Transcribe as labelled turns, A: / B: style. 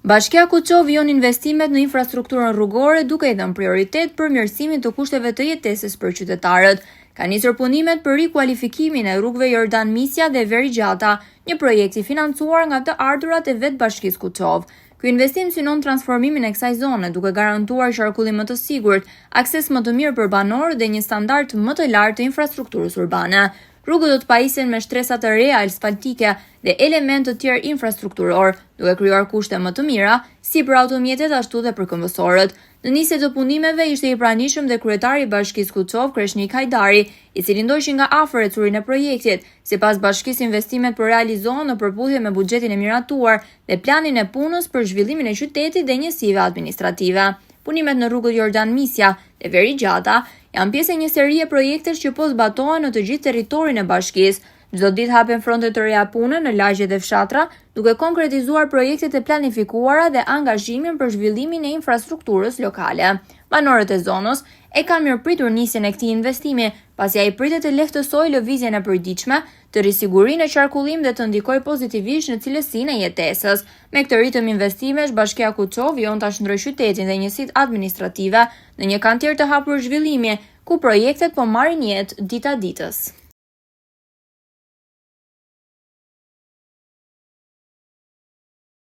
A: Bashkia Kuçov vjon investimet në infrastrukturën rrugore duke i dhënë prioritet përmirësimit të kushteve të jetesës për qytetarët. Ka nisur punimet për rikualifikimin e rrugëve Jordan Misja dhe Veri Gjata, një projekt i financuar nga të ardhurat e vetë Bashkisë Kuçov. Ky investim synon transformimin e kësaj zone duke garantuar qarkullim më të sigurt, akses më të mirë për banorët dhe një standard më të lartë të infrastrukturës urbane. Rrugët do të pajisen me shtresa të reja asfaltike dhe elementë të tjerë infrastrukturor, duke krijuar kushte më të mira si për automjetet ashtu dhe për këmbësorët. Në nisje të punimeve ishte i pranishëm dhe kryetari i Bashkisë Kuçov, Kreshnik Hajdari, i cili ndoqi nga afër ecurin e projektit. Sipas bashkisë, investimet po realizohen në përputhje me buxhetin e miratuar dhe planin e punës për zhvillimin e qytetit dhe njësive administrative. Punimet në rrugët Jordan Misja dhe Veri Gjata janë pjesë e një serie projektesh që po zbatohen në të gjithë territorin e bashkisë. Çdo ditë hapen fronte të reja pune në lagje dhe fshatra, duke konkretizuar projektet e planifikuara dhe angazhimin për zhvillimin e infrastrukturës lokale. Banorët e zonës e kanë mirëpritur nisjen e këtij investimi, pasi ai pritet të lehtësojë lëvizjen e përditshme, të risigurinë e qarkullimit dhe të ndikojë pozitivisht në cilësinë e jetesës. Me këtë ritëm investimesh, Bashkia Kuçov vjon ta shndrojë qytetin dhe njësitë administrative në një kantier të hapur zhvillimi, ku projektet po marrin jetë dita ditës.